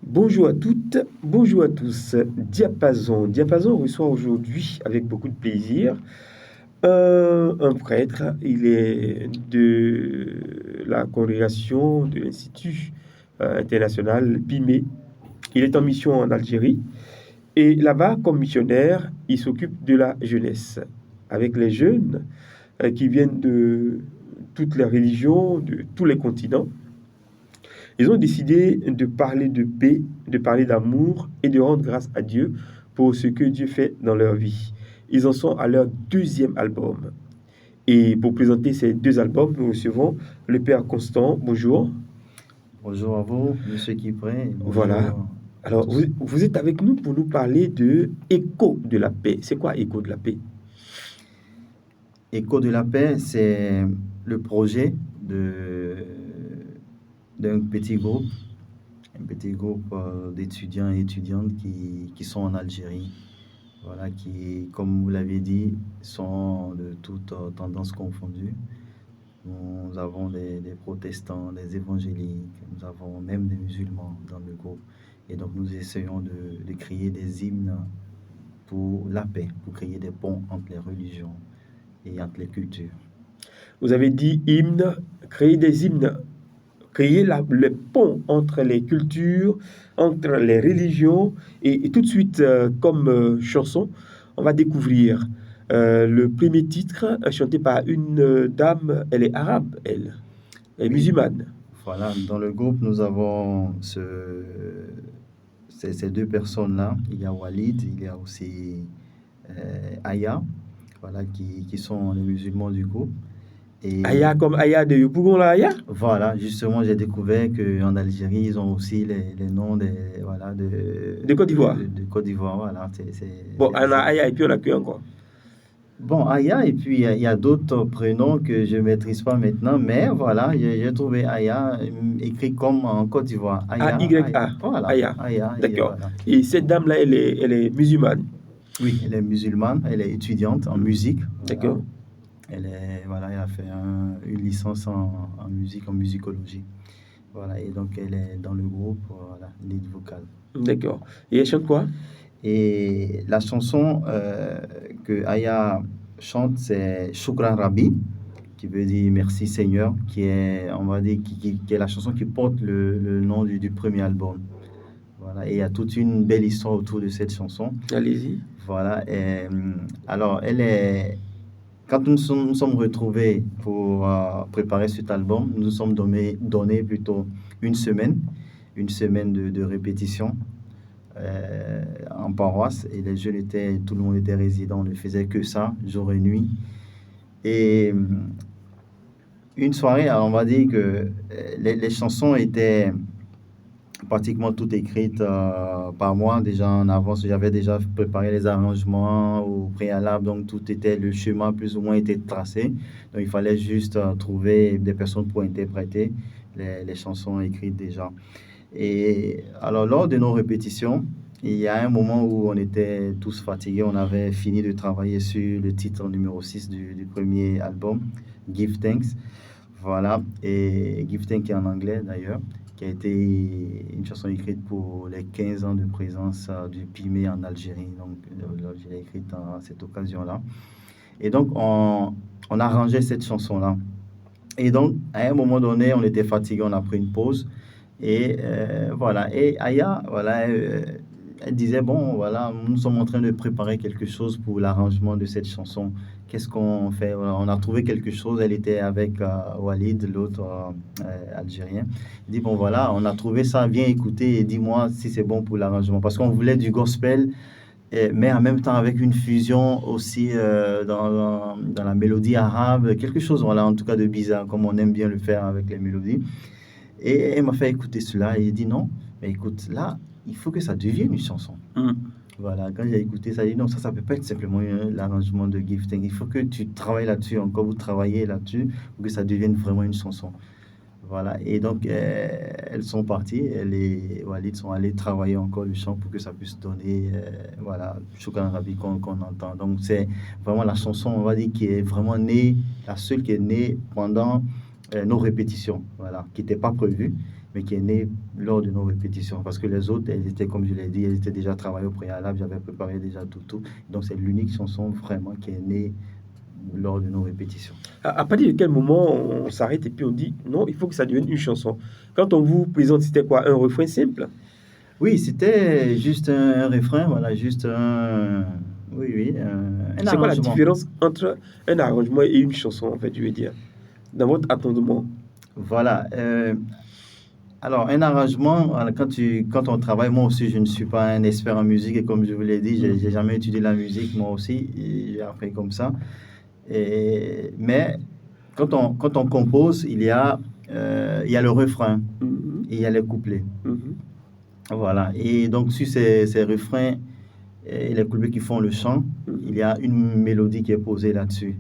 Bonjour à toutes, bonjour à tous. Diapason. Diapason reçoit aujourd'hui, avec beaucoup de plaisir, un prêtre. Il est de la congrégation de l'Institut international PIME. Il est en mission en Algérie. Et là-bas, comme missionnaire, il s'occupe de la jeunesse, avec les jeunes qui viennent de toutes les religions, de tous les continents. Ils ont décidé de parler de paix, de parler d'amour et de rendre grâce à Dieu pour ce que Dieu fait dans leur vie. Ils en sont à leur deuxième album. Et pour présenter ces deux albums, nous recevons le Père Constant. Bonjour. Bonjour à vous, Monsieur Kipré, et Voilà. bonjour à Alors, tous. vous êtes avec nous pour nous parler de Écho de la paix. C'est quoi Écho de la paix? Écho de la paix, c'est le projet de, d'un petit groupe d'étudiants et étudiantes qui sont en Algérie, voilà, qui, comme vous l'avez dit, sont de toutes tendances confondues. Nous avons des protestants, des évangéliques, nous avons même des musulmans dans le groupe. Et donc nous essayons de créer des hymnes pour la paix, pour créer des ponts entre les religions et entre les cultures. Vous avez dit hymne, créer des hymnes, créer le pont entre les cultures, entre les religions. Et tout de suite, comme chanson, on va découvrir le premier titre chanté par une dame, elle est arabe, elle est Oui, musulmane. voilà, dans le groupe, nous avons ces deux personnes-là. Il y a Walid, il y a aussi Aya, voilà, qui sont les musulmans du groupe. Aya Et comme Aya de Yopougon, là, Aya? voilà, justement, j'ai découvert qu'en Algérie, ils ont aussi les noms voilà, De Côte d'Ivoire. de Côte d'Ivoire. Voilà, Bon, on a Aya et puis on a que encore. Bon, Aya, et puis il y a d'autres prénoms que je ne maîtrise pas maintenant, mais voilà, j'ai trouvé Aya écrit comme en Côte d'Ivoire. Aya, Aya, A-Y-A. voilà, Aya. Aya, et D'accord. voilà. Et cette dame-là, elle est musulmane. Oui, elle est musulmane, elle est étudiante en musique, voilà. D'accord. Voilà, elle a fait une licence en musique, en musicologie. Voilà, et donc elle est dans le groupe, voilà, lead vocal. D'accord. Et elle chante quoi? Et la chanson que Aya chante, c'est Shukran Rabbi, qui veut dire merci Seigneur, qui est, on va dire, qui est la chanson qui porte le nom du premier album. Voilà, et il y a toute une belle histoire autour de cette chanson. Allez-y. Voilà, alors quand nous sommes retrouvés pour préparer cet album, nous nous sommes donné plutôt une semaine, de répétition en paroisse, et tout le monde était résident, on ne faisait que ça, jour et nuit. Et une soirée, alors on va dire que les chansons étaient pratiquement toutes écrites par moi déjà en avance. J'avais déjà préparé les arrangements au préalable, donc le chemin plus ou moins était tracé. Donc il fallait juste trouver des personnes pour interpréter les chansons écrites déjà. Et alors lors de nos répétitions, il y a un moment où on était tous fatigués, on avait fini de travailler sur le titre numéro 6 du premier album, Give Thanks. Voilà, et Give Thanks est en anglais d'ailleurs, qui a été une chanson écrite pour les 15 ans de présence du PIME en Algérie. Donc, je l'ai écrite à cette occasion-là. Et donc, on arrangeait cette chanson-là. Et donc, à un moment donné, on était fatigué, on a pris une pause. Et voilà. Et Aya, voilà, elle disait, bon, voilà, nous sommes en train de préparer quelque chose pour l'arrangement de cette chanson. Qu'est-ce qu'on fait? Voilà, on a trouvé quelque chose. Elle était avec Walid, l'autre algérien. Il dit, bon, voilà, on a trouvé ça, viens écouter et dis-moi si c'est bon pour l'arrangement. Parce qu'on voulait du gospel, mais en même temps avec une fusion aussi dans la mélodie arabe, quelque chose, voilà, en tout cas de bizarre, comme on aime bien le faire avec les mélodies. Et elle m'a fait écouter cela et il dit non, mais écoute, là, il faut que ça devienne une chanson. Voilà, quand j'ai écouté ça, j'ai dit non, ça ne peut pas être simplement l'arrangement de gifting. Il faut que tu travailles là-dessus, encore vous travaillez là-dessus, pour que ça devienne vraiment une chanson. Voilà, et donc elles sont parties, elles et Walid sont allés travailler encore le chant pour que ça puisse donner, voilà, Shukran Rabi qu'on entend. Donc c'est vraiment la chanson, on va dire, qui est vraiment née, la seule qui est née pendant nos répétitions, voilà, qui n'était pas prévue, mais qui est née lors de nos répétitions. Parce que les autres, elles étaient, comme je l'ai dit, elles étaient déjà travaillées au préalable, j'avais préparé déjà tout. Donc c'est l'unique chanson vraiment qui est née lors de nos répétitions. À partir de quel moment on s'arrête et puis on dit non, il faut que ça devienne une chanson? Quand on vous présente, c'était quoi? Un refrain simple? Oui, c'était juste un refrain, voilà, juste un... Oui, oui, un C'est quoi la arrangement. différence entre un arrangement et une chanson, en fait, je veux dire, dans votre attendement? Voilà. Alors, un arrangement, voilà, quand on travaille, moi aussi, je ne suis pas un expert en musique et comme je vous l'ai dit, j'ai jamais étudié la musique, moi aussi, et j'ai appris comme ça. Mais quand on compose, il y a le refrain Mhm, et il y a les couplets. mhm, Voilà. Et donc, sur ces refrains et les couplets qui font le chant, il mhm. y a une mélodie qui est posée là-dessus.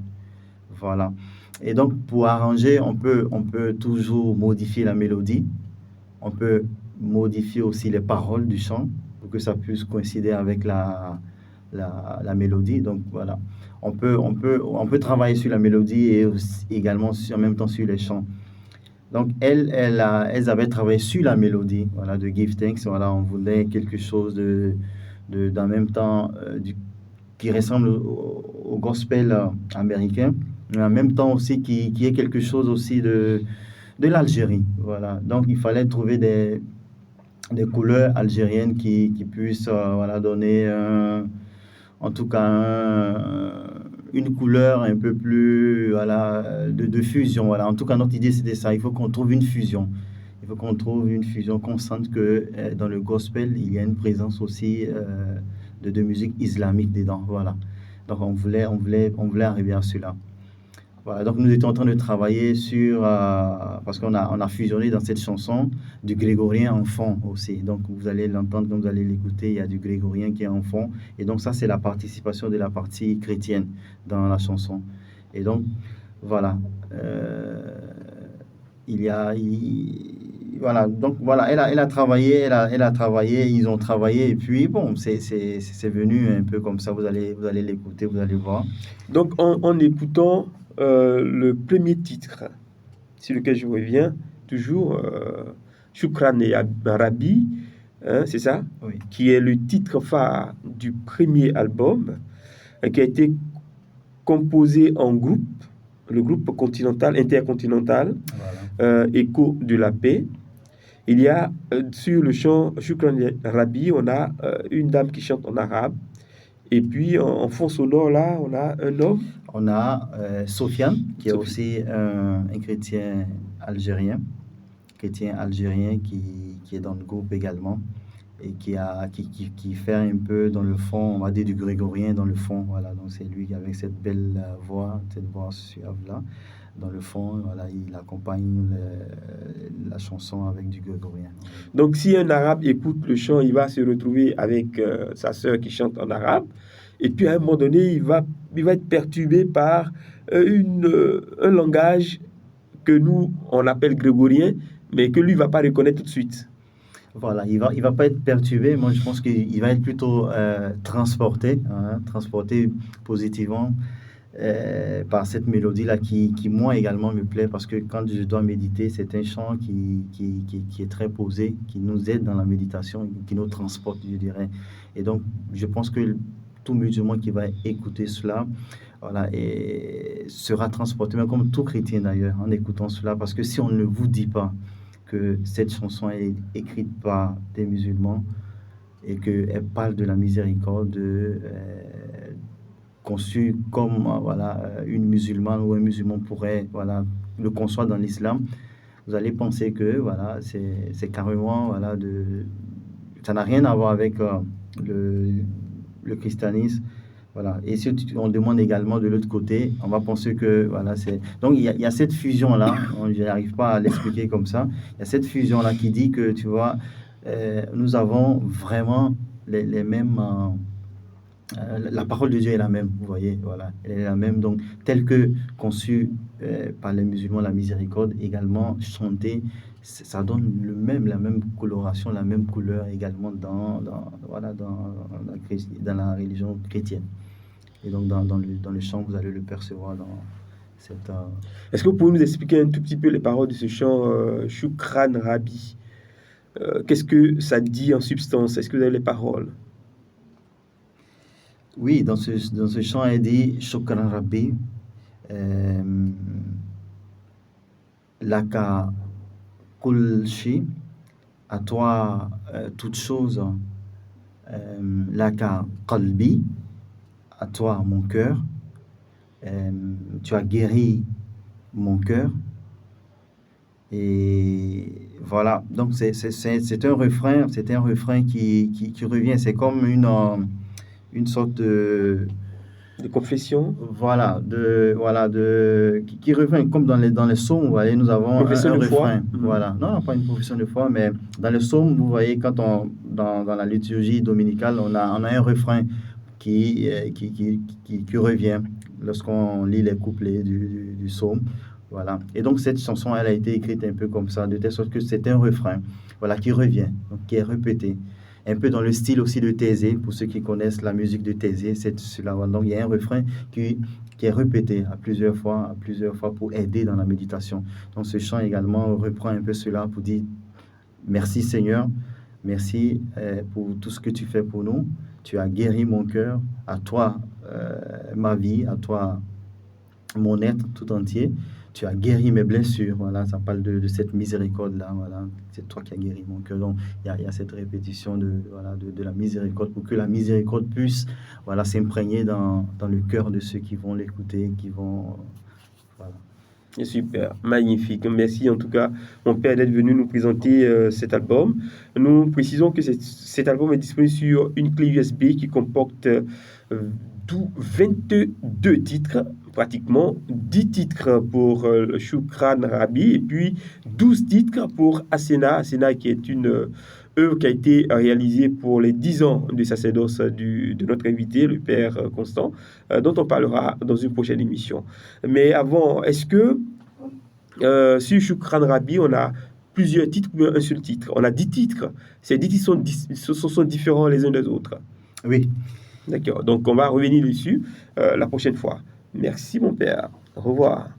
Voilà. Et donc, pour arranger, on peut toujours modifier la mélodie. On peut modifier aussi les paroles du chant pour que ça puisse coïncider avec la mélodie. Donc, voilà. On peut travailler sur la mélodie et également en même temps sur les chants. Donc, elles avaient travaillé sur la mélodie, voilà, de Give Thanks. Voilà, on voulait quelque chose d'en même temps qui ressemble au gospel américain, mais en même temps aussi qui est quelque chose aussi de l'Algérie. Voilà. Donc, il fallait trouver des couleurs algériennes qui puissent voilà, donner en tout cas une couleur un peu plus voilà, de fusion. Voilà. En tout cas, notre idée, c'était ça. Il faut qu'on trouve une fusion. Il faut qu'on trouve une fusion, qu'on sente que dans le gospel, il y a une présence aussi de musique islamique dedans. Voilà. Donc, on voulait arriver à cela. Voilà, donc nous étions en train de travailler sur, parce on a fusionné dans cette chanson du grégorien en fond aussi. Donc vous allez l'entendre quand vous allez l'écouter, il y a du grégorien qui est en fond. Et donc ça, c'est la participation de la partie chrétienne dans la chanson. Et donc, voilà. Il y a... voilà, donc voilà, elle a travaillé, ils ont travaillé, et puis bon, c'est venu un peu comme ça, vous allez l'écouter, vous allez voir. Donc, en écoutant le premier titre, sur lequel je reviens, toujours Shukran et Arabi, hein, c'est ça, Oui, qui est le titre phare du premier album, qui a été composé en groupe, le groupe continental, intercontinental, voilà. Écho de la paix. Il y a sur le chant Shukran et Arabi, on a une dame qui chante en arabe, et puis en fond sonore là, on a un homme, On a Sofiane, qui est Sophie. aussi un chrétien algérien qui est dans le groupe également et qui fait un peu dans le fond, on va dire du grégorien dans le fond. Voilà, donc c'est lui avec cette voix suave-là. Dans le fond, voilà, il accompagne la chanson avec du grégorien. Donc, si un arabe écoute le chant, il va se retrouver avec sa sœur qui chante en arabe. Et puis, à un moment donné, il va être perturbé par un langage que nous, on appelle grégorien, mais que lui ne va pas reconnaître tout de suite. Voilà, il va pas être perturbé. Moi, je pense qu'il va être plutôt transporté, hein, transporté positivement par cette mélodie-là moi également me plaît parce que quand je dois méditer, c'est un chant qui est très posé, qui nous aide dans la méditation, qui nous transporte, je dirais. Et donc, je pense que tout musulman qui va écouter cela, voilà, et sera transporté, mais comme tout chrétien d'ailleurs, en écoutant cela, parce que si on ne vous dit pas que cette chanson est écrite par des musulmans et qu'elle parle de la miséricorde, conçue comme voilà, une musulmane ou un musulman pourrait voilà, le conçoit dans l'islam, vous allez penser que voilà, c'est carrément voilà, ça n'a rien à voir avec le, le christianisme. Voilà. Et si on demande également de l'autre côté, on va penser que voilà, c'est. Donc il y a cette fusion-là, je n'arrive pas à l'expliquer comme ça. Il y a cette fusion-là qui dit que, tu vois, nous avons vraiment les mêmes. La parole de Dieu est la même, vous voyez, voilà, elle est la même. Donc, telle que conçue par les musulmans, la miséricorde, également chantée, ça donne la même coloration, la même couleur également voilà, dans la religion chrétienne. Et donc, dans le chant, vous allez le percevoir dans cette. Est-ce que vous pouvez nous expliquer un tout petit peu les paroles de ce chant Shukran Rabi? Qu'est-ce que ça dit en substance? Est-ce que vous avez les paroles? Oui, dans ce chant, elle dit Shukran Rabbi, euh, Laka Kulshi, à toi toutes choses, Laka Qalbi, à toi mon cœur, euh, tu as guéri mon cœur. Et voilà, donc c'est un refrain qui revient. C'est comme une sorte de, De confession? qui revient comme dans les psaumes. Vous voyez, nous avons Profession un de foi? refrain. Voilà, non, pas une profession de foi, mais dans les psaumes, vous voyez, dans la liturgie dominicale, on a un refrain qui revient lorsqu'on lit les couplets du psaume. Voilà. Et donc, cette chanson, elle a été écrite un peu comme ça, de telle sorte que c'est un refrain, voilà, qui revient, donc qui est répété. Un peu dans le style aussi de Thésée, pour ceux qui connaissent la musique de Thésée, c'est cela. Voilà. Donc, il y a un refrain qui est répété à plusieurs fois pour aider dans la méditation. Donc, ce chant également reprend un peu cela pour dire merci Seigneur, merci pour tout ce que tu fais pour nous. Tu as guéri mon cœur, à toi ma vie, à toi mon être tout entier. Tu as guéri mes blessures. Voilà, ça parle de cette miséricorde-là. Voilà, c'est toi qui as guéri mon cœur. Donc, il y a cette répétition de la miséricorde pour que la miséricorde puisse voilà, s'imprégner dans le cœur de ceux qui vont l'écouter, qui vont. Voilà. C'est super, magnifique. Merci en tout cas, mon père, d'être venu nous présenter cet album. Nous précisons que cet album est disponible sur une clé USB qui comporte 22 titres, pratiquement 10 titres pour Shukran Rabbi et puis 12 titres pour Asena. Asena qui est une œuvre qui a été réalisée pour les 10 ans du sacerdoce de notre invité, le Père Constant, dont on parlera dans une prochaine émission. Mais avant, est-ce que sur Shukran Rabbi, on a plusieurs titres ou un seul titre? On a 10 titres. Ces 10 titres sont différents les uns des autres. Oui. D'accord. Donc, on va revenir dessus la prochaine fois. Merci, mon père. Au revoir.